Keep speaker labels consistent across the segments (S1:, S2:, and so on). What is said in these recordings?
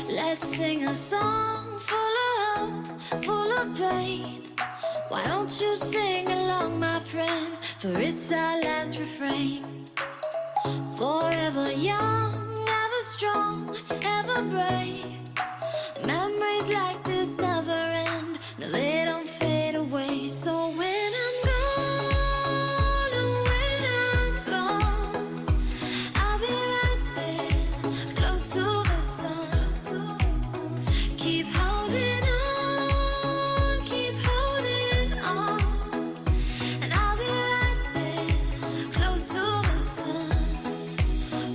S1: Let's sing a song full of hope, full of pain. Why don't you sing along, my friend? For it's our last refrain. Forever young, ever strong, ever brave. Memories like this never end. No, they don't fade away. So when I'm gone, oh, when I'm gone, I'll be right there, close to the sun. Keep holding on, keep holding on, and I'll be right there, close to the sun,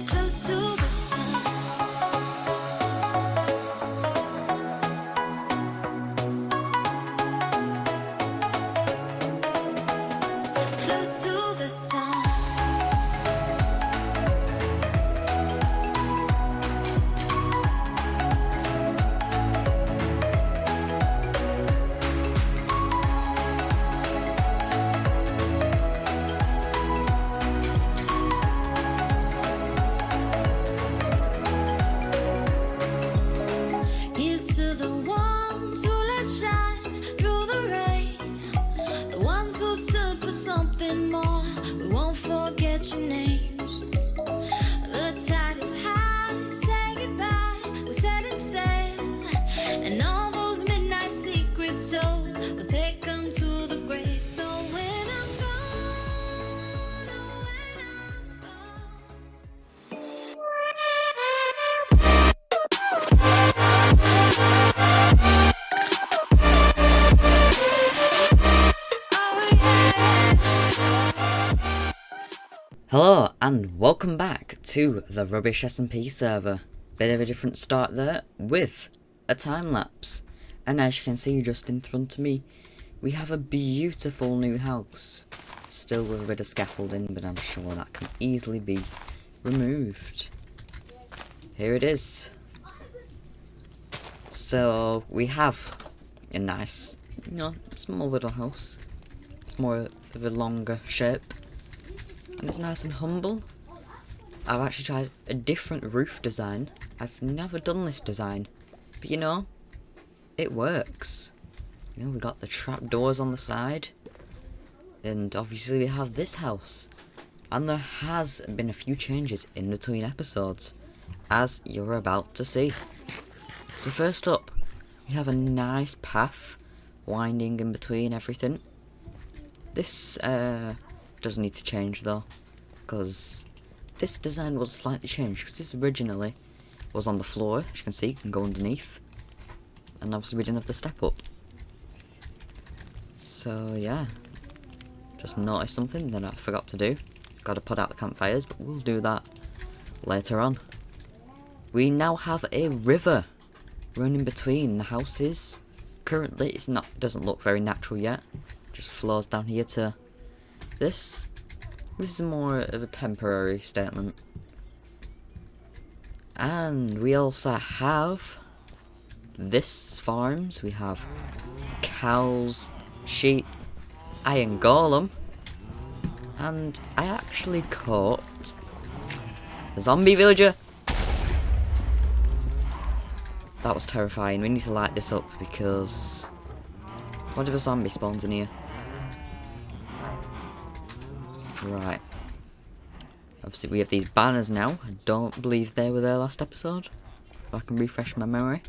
S1: close to the sun. Close to the sun. Here's to the ones who let shine through the rain, the ones who stood for something more. We won't forget your names. The tide is high, say goodbye, we're setting sail, and all those midnight secrets told, we'll take them to the grave. So when I'm gone, oh, when I'm gone.
S2: Hello and welcome back to the Rubbish SMP server. Bit of a different start there with a time lapse, and as you can see just in front of me we have a beautiful new house, still with a bit of scaffolding, but I'm sure that can easily be removed. Here it is. So we have a nice, small little house. It's more of a longer shape. And it's nice and humble. I've actually tried a different roof design. I've never done this design. But it works. We got the trap doors on the side. And obviously we have this house. And there has been a few changes in between episodes, as you're about to see. So first up, we have a nice path winding in between everything. This does need to change though, because this design will slightly change, because this originally was on the floor. As you can see, you can go underneath, and obviously we didn't have the step up. So yeah, just noticed something that I forgot to do. Got to put out the campfires, but we'll do that later on. We now have a river running between the houses. Currently it's doesn't look very natural yet, just flows down here to this is more of a temporary statement. And we also have this farms. We have cows, sheep, iron golem, and I actually caught a zombie villager. That was terrifying. We need to light this up, because what if a zombie spawns in here? Right. Obviously we have these banners now. I don't believe they were there last episode, if I can refresh my memory.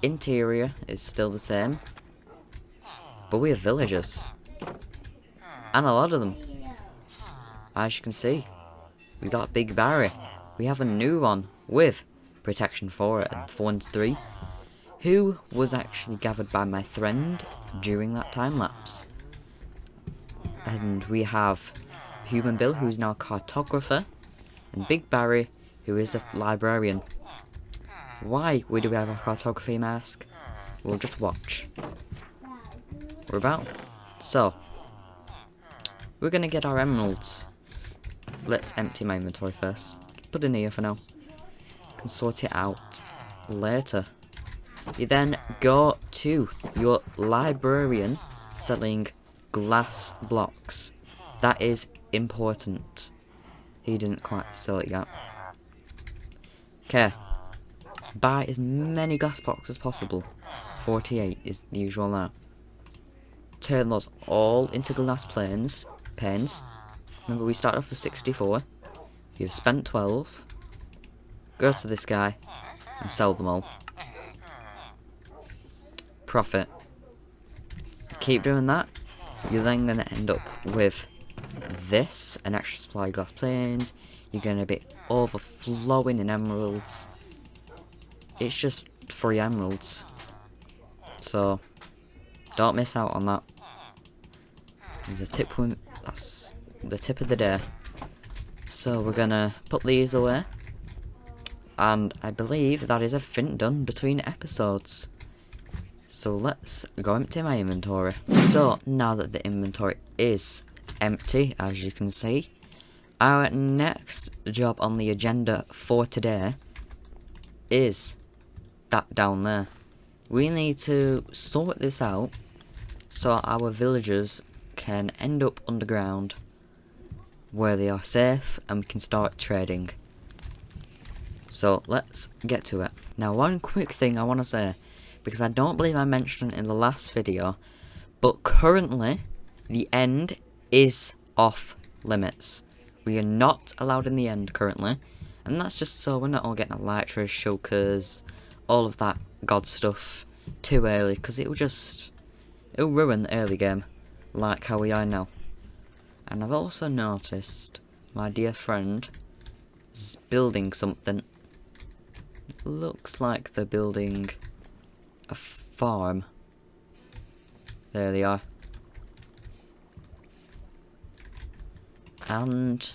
S2: Interior is still the same, but we have villagers, and a lot of them. As you can see, we got a big barrier. We have a new one with protection 4 and thorns 3, who was actually gathered by my friend during that time lapse. And we have Human Bill, who's now a cartographer, and Big Barry, who is a librarian. Why do we have a cartography mask? We'll just watch. We're about. So, we're gonna get our emeralds. Let's empty my inventory first. Put it in here for now. Can sort it out later. You then go to your librarian selling glass blocks. That is important. He didn't quite sell it yet. Okay. buy as many glass blocks as possible. 48 is the usual now. Turn those all into glass panes. Remember, we started off with 64. You've spent 12. Go to this guy and sell them all. Profit. Keep doing that. You're then going to end up with this, an extra supply of glass planes. You're going to be overflowing in emeralds. It's just free emeralds. So, don't miss out on that. There's a tip, that's the tip of the day. So we're going to put these away. And I believe that is everything done between episodes. So let's go empty my inventory. So now that the inventory is empty, as you can see, our next job on the agenda for today is that down there. We need to sort this out so our villagers can end up underground where they are safe and we can start trading. So let's get to it. Now, one quick thing I want to say, because I don't believe I mentioned it in the last video, but currently the end is off limits. We are not allowed in the end currently, and that's just so we're not all getting elytras, shulkers, all of that god stuff too early, because it'll ruin the early game like how we are now. And I've also noticed my dear friend is building something. Looks like they're building a farm. There they are. And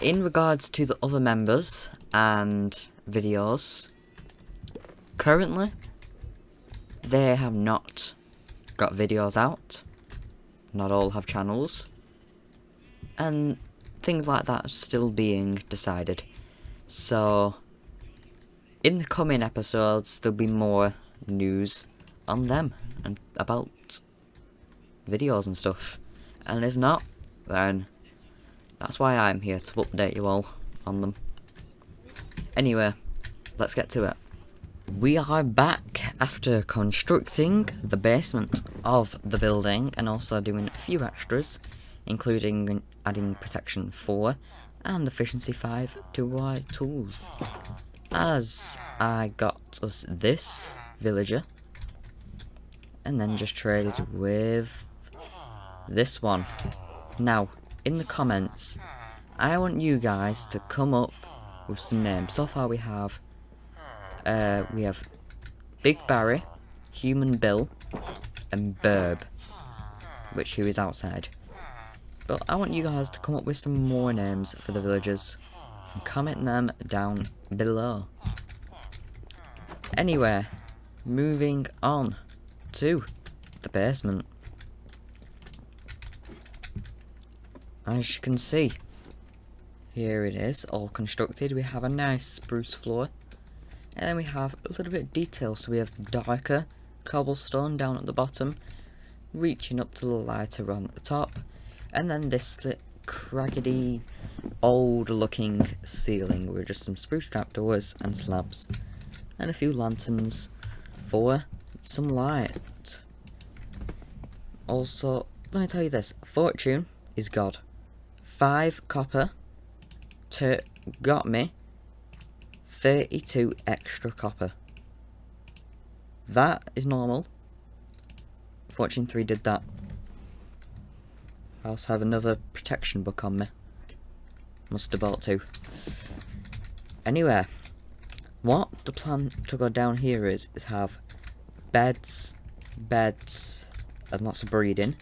S2: in regards to the other members and videos, currently they have not got videos out. Not all have channels. And things like that are still being decided. So in the coming episodes there'll be more news on them and about videos and stuff. And if not, then that's why I'm here, to update you all on them. Anyway, let's get to it. We are back after constructing the basement of the building and also doing a few extras, including adding protection 4 and efficiency 5 to our tools. As I got us this villager and then just traded with this one. Now, in the comments, I want you guys to come up with some names. So far we have Big Barry, Human Bill, and Burb, who is outside. But I want you guys to come up with some more names for the villagers and comment them down below. Anyway, moving on to the basement. As you can see, here it is, all constructed. We have a nice spruce floor. And then we have a little bit of detail, so we have the darker cobblestone down at the bottom, reaching up to the lighter one at the top, and then this craggedy, old looking ceiling with just some spruce trapdoors and slabs, and a few lanterns for some light. Also, let me tell you this, fortune is God. 5 copper got me 32 extra copper. That is normal. Fortune 3 did that. I also have another protection book on me. Must have bought 2. Anyway, what the plan to go down here is have beds, and lots of breeding.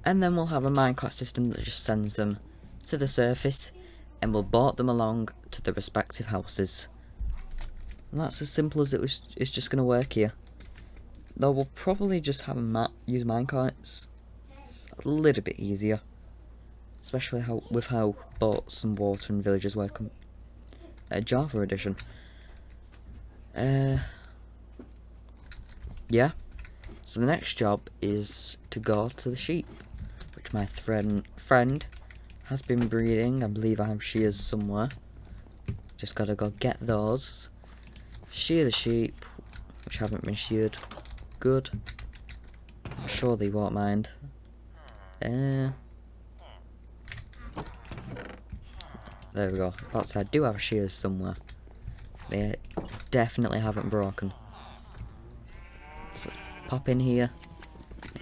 S2: And then we'll have a minecart system that just sends them to the surface, and we'll boat them along to the respective houses. And that's as simple as it's just going to work here. Though we'll probably just have use minecarts. It's a little bit easier. Especially with how boats and water and villages work on Java edition. Yeah. So the next job is to go to the sheep, which my friend has been breeding. I believe I have shears somewhere. Just gotta go get those. Shear the sheep, which haven't been sheared. Good. I'm sure they won't mind. There we go. But I do have shears somewhere. They definitely haven't broken. So let's pop in here,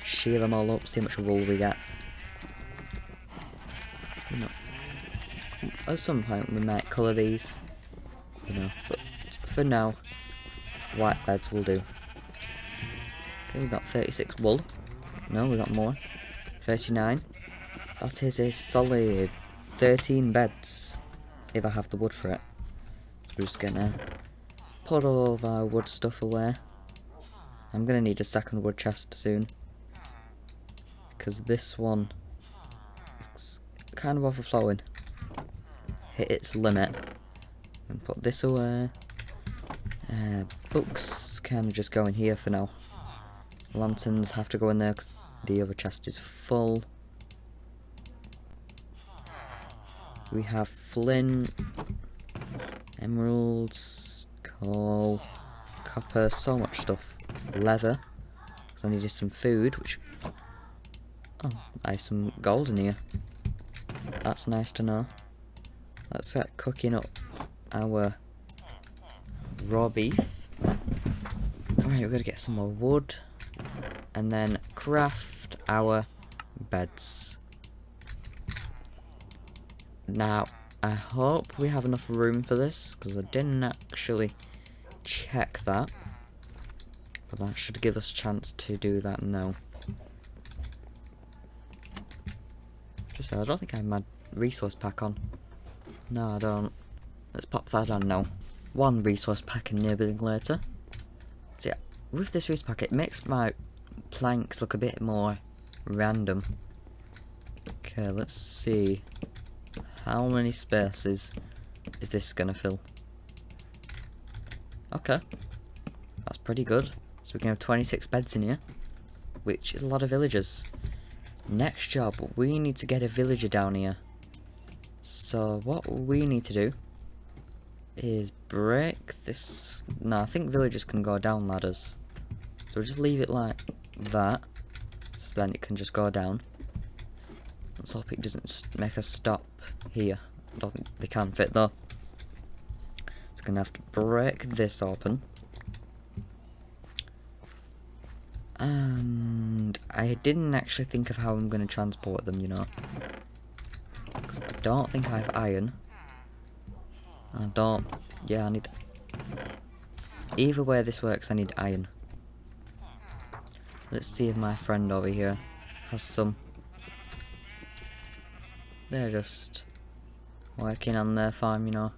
S2: shear them all up, see how much wool we get. You know, at some point we might colour these, you know, but for now, white beds will do. Okay, we got 36 wool. No, we got more. 39. That is a solid 13 beds, if I have the wood for it. So we're just gonna put all of our wood stuff away. I'm gonna need a second wood chest soon, because this one is kind of overflowing. Hit its limit. And put this away. Books kind of just go in here for now. Lanterns have to go in there because the other chest is full. We have flint, emeralds, coal, copper, so much stuff. Leather, because I needed some food, which... Oh, I have some gold in here. That's nice to know. Let's get cooking up our raw beef. Alright, we're gonna get some more wood. And then craft our beds. Now, I hope we have enough room for this, because I didn't actually check that. But that should give us a chance to do that now. Just, I don't think I have my resource pack on. No, I don't. Let's pop that on now. One resource pack and nibbling later. So yeah, with this resource pack, it makes my planks look a bit more random. Okay, let's see. How many spaces is this gonna fill? Okay, that's pretty good. So we can have 26 beds in here, which is a lot of villagers. Next job, we need to get a villager down here. So what we need to do is break this. No, I think villagers can go down ladders. So we'll just leave it like that, so then it can just go down. Let's hope it doesn't make us stop here. I don't think they can fit though. So we're gonna have to break this open. And I didn't actually think of how I'm gonna transport them, you know. 'Cause I don't think I have iron. I don't. Yeah, I need. Either way this works, I need iron. Let's see if my friend over here has some. They're just working on their farm, you know.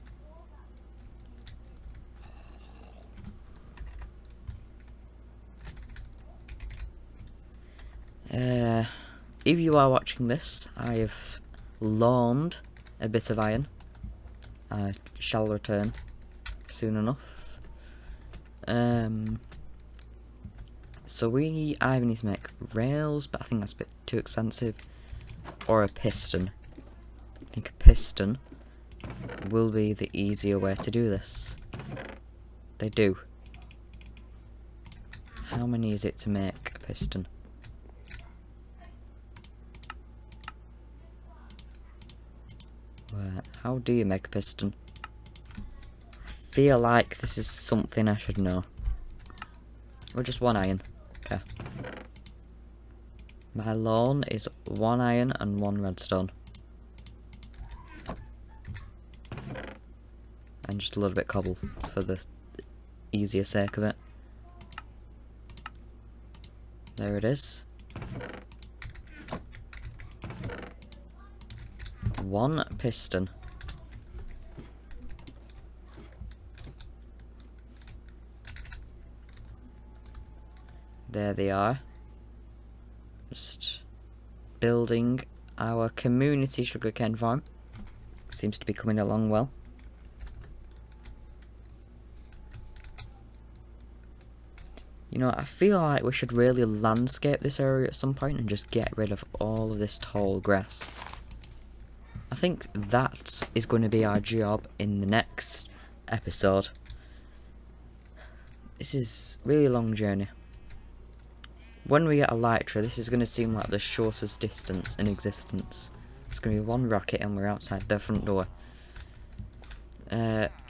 S2: If you are watching this, I have loaned a bit of iron. I shall return soon enough. So we either need to make rails, but I think that's a bit too expensive, or a piston. I think a piston will be the easier way to do this. They do. How many is it to make a piston? How do you make a piston? I feel like this is something I should know. Or just one iron. Okay. My loan is 1 iron and 1 redstone. And just a little bit cobble for the easier sake of it. There it is. 1 piston. There they are. Just building our community sugarcane farm. Seems to be coming along well. You know, I feel like we should really landscape this area at some point and just get rid of all of this tall grass. I think that is going to be our job in the next episode. This is a really long journey. When we get elytra, this is going to seem like the shortest distance in existence. It's going to be one rocket and we're outside the front door.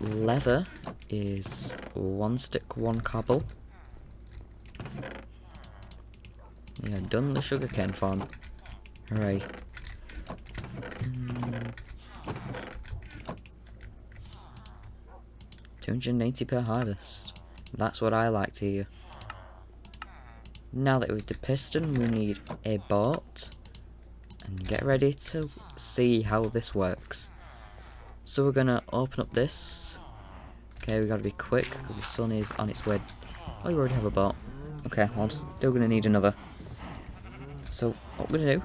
S2: Leather is 1 stick, 1 cobble. Yeah, done the sugarcane farm. Hooray. 280 per harvest. That's what I like to hear. Now that we've the piston, we need a boat. And get ready to see how this works. So we're gonna open up this. Okay, we gotta be quick because the sun is on its way. Oh, we already have a boat. Okay, well, I'm still gonna need another. So what we're gonna do,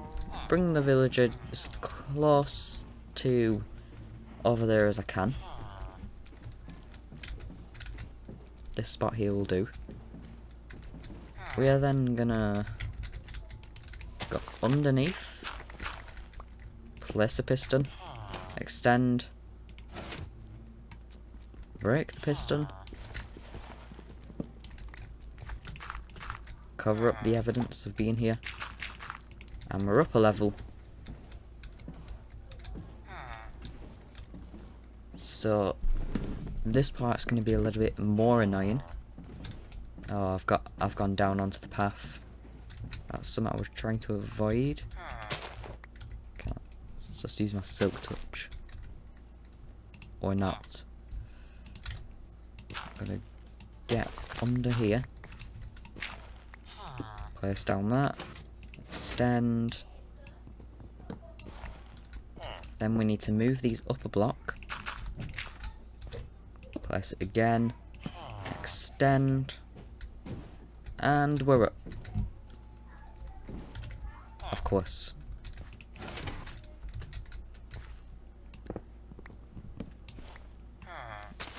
S2: bring the villager as close to over there as I can. This spot here will do. We are then gonna go underneath, place a piston, extend, break the piston, cover up the evidence of being here, and we're up a level. So this part's going to be a little bit more annoying. Oh, I've gone down onto the path. That's something I was trying to avoid. Okay, let's just use my silk touch. Or not. I'm gonna get under here. Place down that. Extend. Then we need to move these up a block. Place it again. Extend. And we're up. Of course.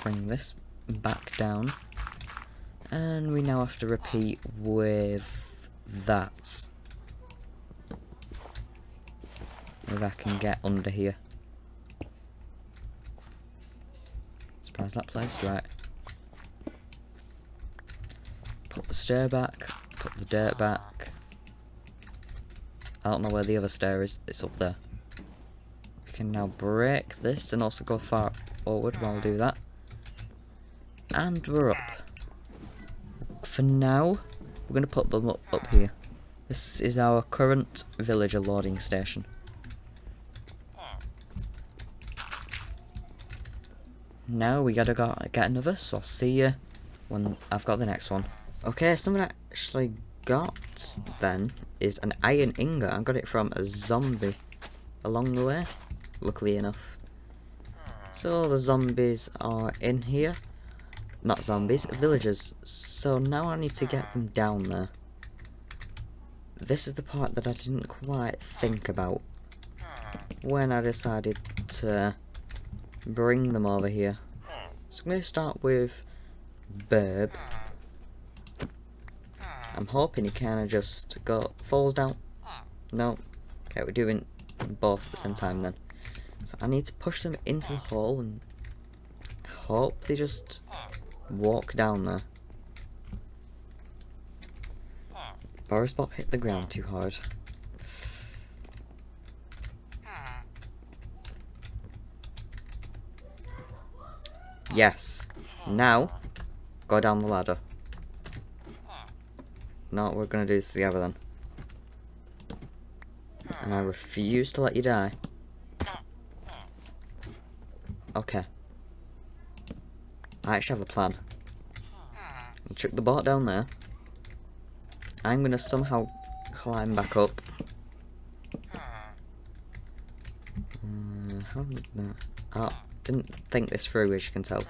S2: Bring this back down. And we now have to repeat with that. If I can get under here. Surprise that placed right. Put the stair back, put the dirt back. I don't know where the other stair is, it's up there. We can now break this and also go far forward while we do that. And we're up. For now, we're going to put them up here. This is our current villager loading station. Now we gotta go get another, so I'll see you when I've got the next one. Okay, something I actually got then is an iron ingot. I got it from a zombie along the way, luckily enough. So the zombies are in here. Not zombies, villagers. So now I need to get them down there. This is the part that I didn't quite think about when I decided to bring them over here. So I'm going to start with Burb. I'm hoping he kind of just falls down. No. Okay, we're doing both at the same time then. So I need to push them into the hole and hope they just walk down there. Boris Bob hit the ground too hard. Yes. Now, go down the ladder. No, we're gonna do this together then. And I refuse to let you die. Okay. I actually have a plan. I'll chuck the boat down there. I'm gonna somehow climb back up. How did that? Oh, didn't think this through, as you can tell.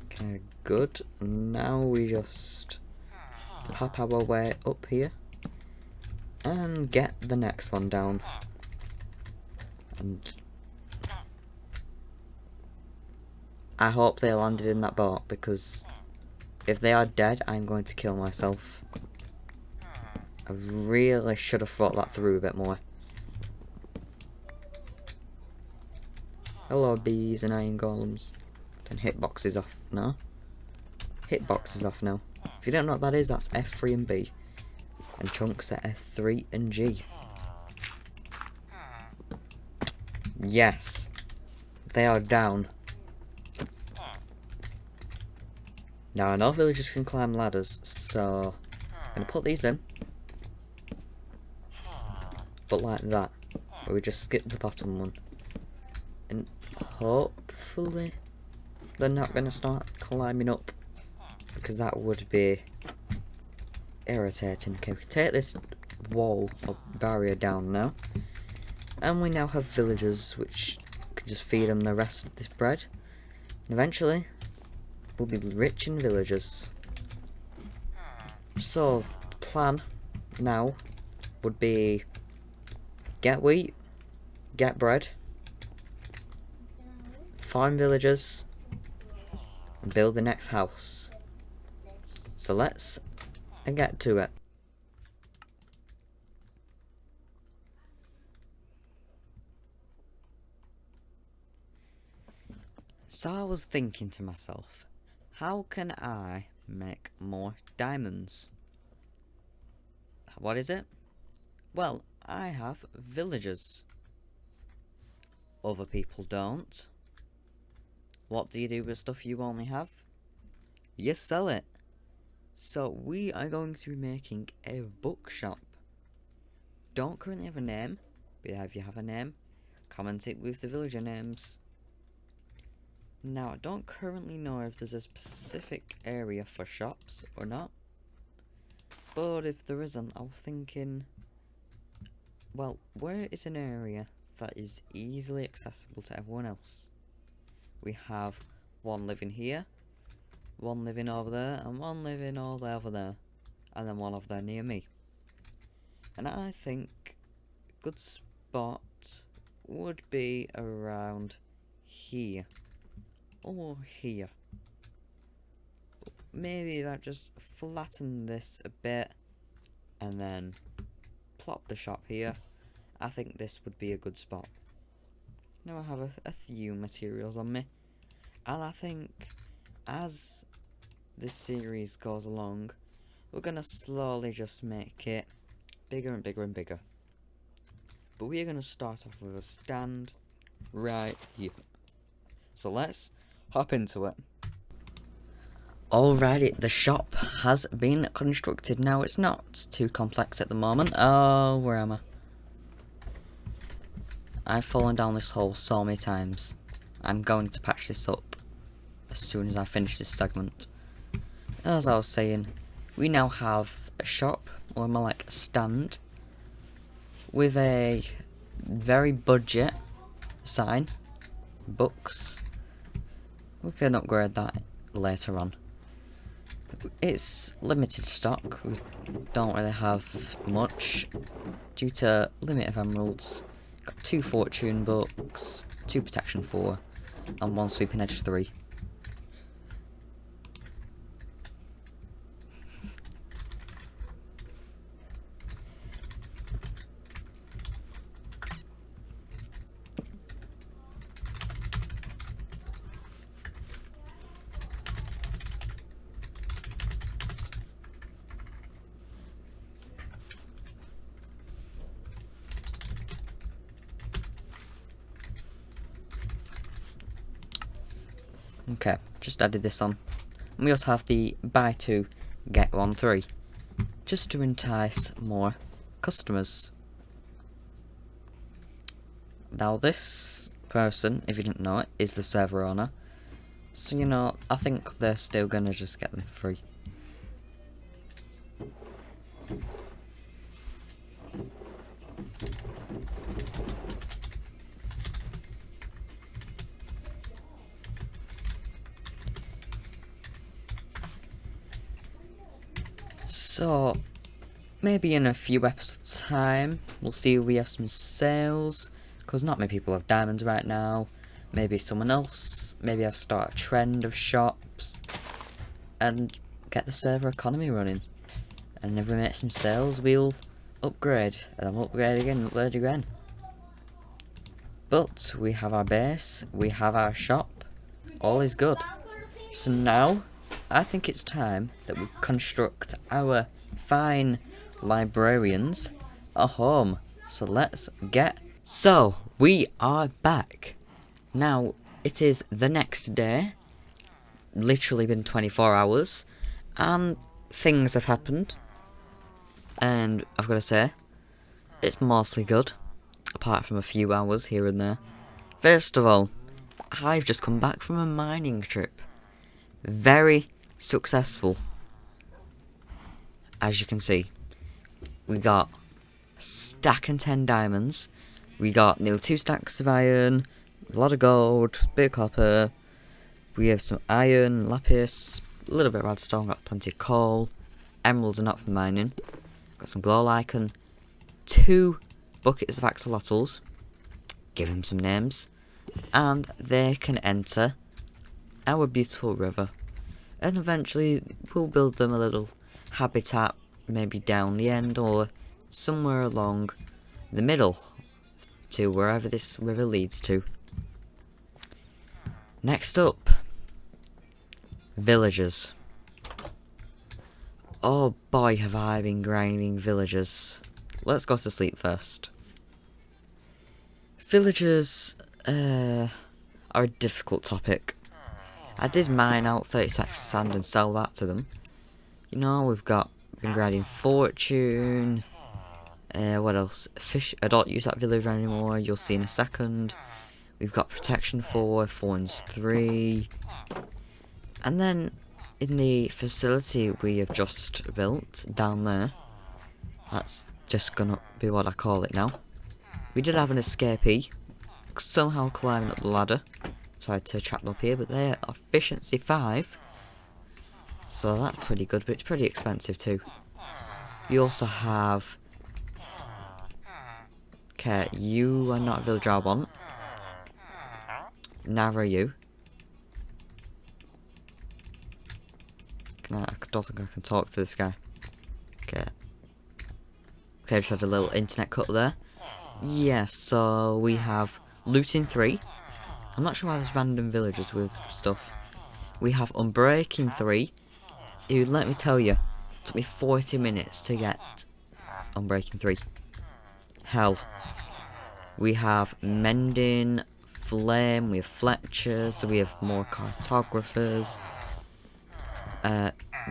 S2: Okay, good. Now we just pop our way up here and get the next one down. And I hope they landed in that boat, because if they are dead, I'm going to kill myself. I really should have thought that through a bit more. Hello, bees and iron golems. And hitboxes off. No? Hitboxes off now. If you don't know what that is, that's F3 and B. And chunks are F3 and G. Yes. They are down. Now, I know villagers can climb ladders, so I'm going to put these in. But like that. Where we just skip the bottom one. And hopefully they're not going to start climbing up, because that would be irritating. Okay, we can take this wall or barrier down now, and we now have villagers which can just feed them the rest of this bread, and eventually we'll be rich in villagers. So the plan now would be get wheat, get bread, farm villagers, and build the next house. So let's get to it. So I was thinking to myself, how can I make more diamonds? What is it? Well, I have villagers. Other people don't. What do you do with stuff you only have? You sell it. So we are going to be making a bookshop. Don't currently have a name, but if you have a name, comment it with the villager names. Now, I don't currently know if there's a specific area for shops or not, but if there isn't, I was thinking, well, where is an area that is easily accessible to everyone else? We have one living here, one living over there, and one living all the way over there, and then one over there near me. And I think a good spot would be around here, or here. Maybe if I just flatten this a bit, and then plop the shop here, I think this would be a good spot. Now I have a few materials on me, and I think as this series goes along, we're gonna slowly just make it bigger and bigger and bigger. But we are gonna start off with a stand right here. So let's hop into it. Alrighty, the shop has been constructed. Now it's not too complex at the moment. Oh, where am I? I've fallen down this hole so many times. I'm going to patch this up as soon as I finish this segment. As I was saying, we now have a shop, or more like a stand, with a very budget sign, books. We can upgrade that later on. It's limited stock, we don't really have much due to limit of emeralds. Got 2 fortune books, 2 protection 4, and 1 sweeping edge 3. Okay, just added this on. And we also have the buy 2, get 1 3, just to entice more customers. Now this person, if you didn't know it, is the server owner. So you know, I think they're still gonna just get them free. So, maybe in a few episodes' time, we'll see if we have some sales, because not many people have diamonds right now. Maybe someone else, maybe I've started a trend of shops, and get the server economy running. And if we make some sales, we'll upgrade, and then upgrade again, upgrade again. But we have our base, we have our shop, all is good. So now, I think it's time that we construct our fine librarians a home. So let's get... So, we are back. Now, it is the next day. Literally been 24 hours. And things have happened. And I've got to say, it's mostly good. Apart from a few hours here and there. First of all, I've just come back from a mining trip. Very successful. As you can see, we got a stack and 10 diamonds. We got nearly 2 stacks of iron, a lot of gold, a bit of copper. We have some iron, lapis, a little bit of redstone, got plenty of coal. Emeralds are not for mining. Got some glow lichen, 2 buckets of axolotls. Give them some names. And they can enter our beautiful river. And eventually we'll build them a little habitat, maybe down the end or somewhere along the middle to wherever this river leads to. Next up, villagers. Oh boy, have I been grinding villagers. Let's go to sleep first. Villagers are a difficult topic. I did mine out 30 stacks of sand and sell that to them. You know, we've been grinding fortune. What else? Fish. I don't use that villager anymore. You'll see in a second. We've got protection 4, thorns 3. And then in the facility we have just built down there, that's just gonna be what I call it now. We did have an escapee somehow climbing up the ladder. Tried to trap them up here, but they're efficiency 5. So that's pretty good, but it's pretty expensive too. You also have... Okay, you are not a villager I want. Neither are you. I don't think I can talk to this guy. Okay. Okay, just had a little internet cut there. Yeah, so we have looting 3. I'm not sure why there's random villagers with stuff. We have unbreaking 3. Who, let me tell you, took me 40 minutes to get unbreaking 3. Hell. We have mending, flame, we have fletchers, we have more cartographers.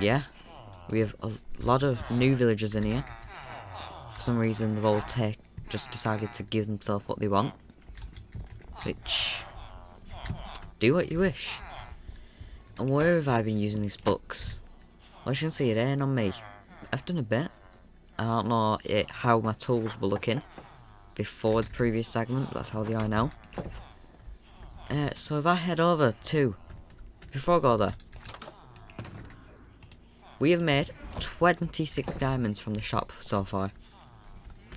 S2: Yeah. We have a lot of new villagers in here. For some reason they've all just decided to give themselves what they want. Which... do what you wish. And where have I been using these books? Well, as you can see, it ain't on me. I've done a bit. I don't know how my tools were looking before the previous segment, but that's how they are now. So if I head over to... before I go there, we have made 26 diamonds from the shop so far.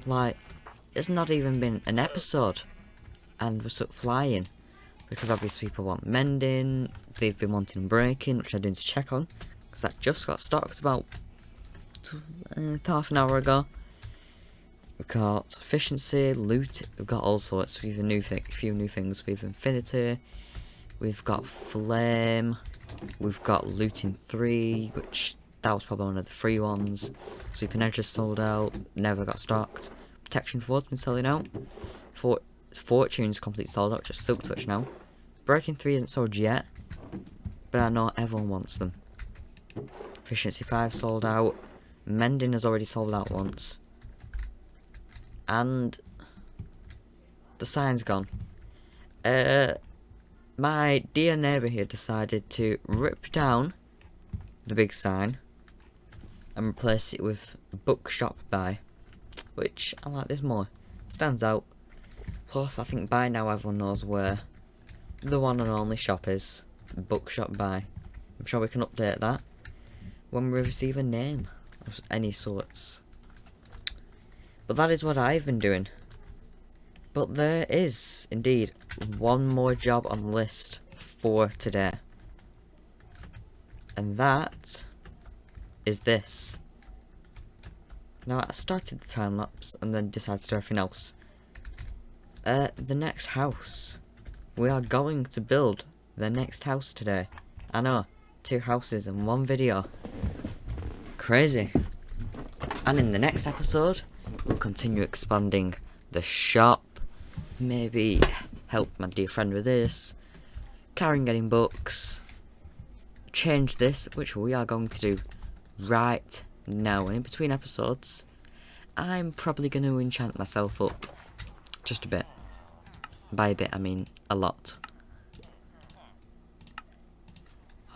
S2: Like, it's not even been an episode, and we're sort of flying. Because obviously people want mending, they've been wanting breaking, which I didn't check on, because that just got stocked about half an hour ago. We've got efficiency, loot, we've got all sorts. We have a few new things. We have infinity, we've got flame, we've got looting 3, which that was probably one of the free ones. Sweeping edge just sold out, never got stocked. Protection 4's been selling out. Fortune's complete sold out, just Silk Touch now. Breaking 3 isn't sold yet, but I know everyone wants them. Efficiency 5 sold out. Mending has already sold out once. And the sign's gone. My dear neighbour here decided to rip down the big sign and replace it with bookshop by, which I like this more. Stands out. Plus, I think by now everyone knows where the one and only shop is. Bookshop by. I'm sure we can update that when we receive a name. of any sorts. But that is what I've been doing. But there is indeed one more job on the list for today. And that is this. Now, I started the time lapse and then decided to do everything else. The next house. We are going to build the next house today. I know, 2 houses in one video. Crazy. And in the next episode, we'll continue expanding the shop. Maybe help my dear friend with this. Karen getting books. Change this, which we are going to do right now. And in between episodes, I'm probably going to enchant myself up just a bit. By a bit, I mean a lot.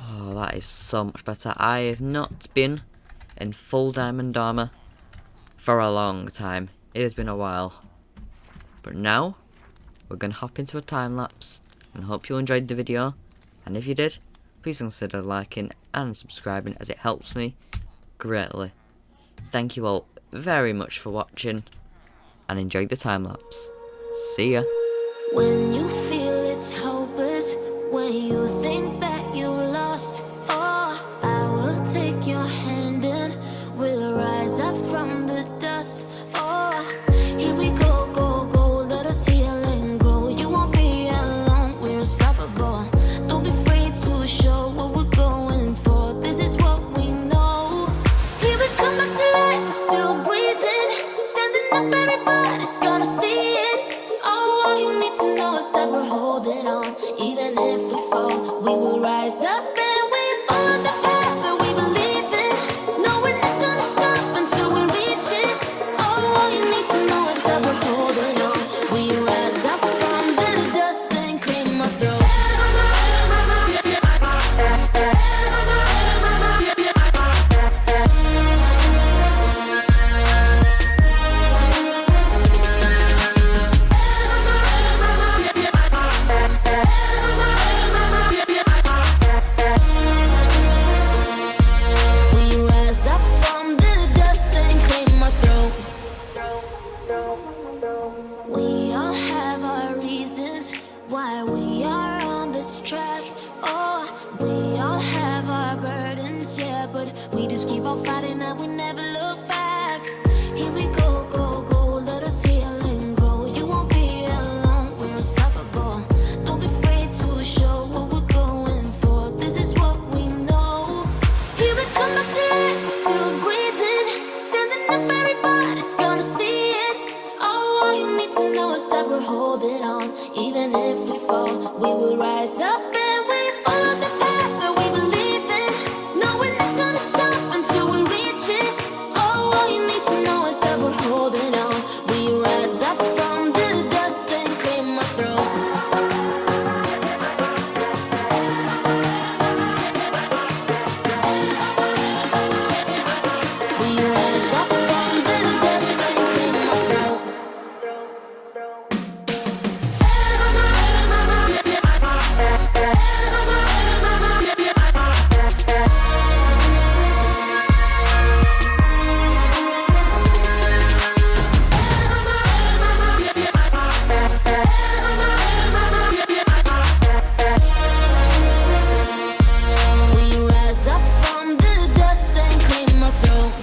S2: Oh, that is so much better. I have not been in full diamond armor for a long time. It has been a while. But now, we're going to hop into a time lapse. And hope you enjoyed the video. And if you did, please consider liking and subscribing, as it helps me greatly. Thank you all very much for watching, and enjoy the time lapse. See ya.
S1: When you feel it's hopeless, when you think that you lost, oh, I will take your hand and we'll rise up from the dust. Oh, here we go, go, go, let us heal and grow. You won't be alone, we're unstoppable. Don't be afraid to show what we're going for. This is what we know. Here we come back to life, we're still breathing. Standing up, everybody's gonna see it. Oh, all you need to know is that we're holding on. Even if we fall, we will rise up and we follow the path that we believe in. No, we're not gonna stop until we reach it. Oh, all you need to know is that we're holding on. We rise up from the dust and claim our throne. We all have our reasons why we are on this track. Oh, we all have our burdens, yeah, but we just keep on fighting and we never look back. Here we go, go, go, let us heal and grow. You won't be alone, we're unstoppable. Don't be afraid to show what we're going for. This is what we know. Here we come back to life, we're still breathing. Standing up, everybody's gonna see it. Oh, all you need to know is that we're holding on. Even if we fall, we will rise up and we follow the path that we believe in. No, we're not gonna stop until we reach it. Oh, all you need to know is that we're holding on. We rise up from the dust and claim our throne. We rise up from the dust and claim our throne. We rise up from the dust and claim our throne.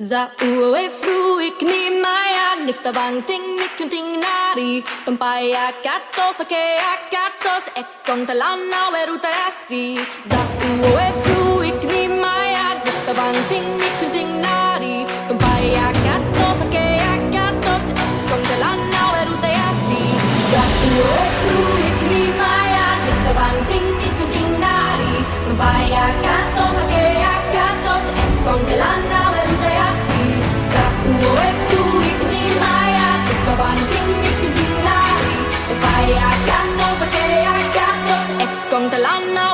S3: Za uwe fruik ni maya nifta bangting nikunting nari Tumpaya katos ake akatos ekong talana weruta yasi Za uwe fruik ni maya nifta bangting nikunting nari Tumpaya katos ake akatos ekong talana weruta yasi Za uwe fruik ni maya nifta bangting nikunting nari Tumpaya katos ake akatos ekong talana weruta yasi Sa uwe fruik ni maya nifta bangting nikunting nari Tumpaya katos ake akatos ekong talana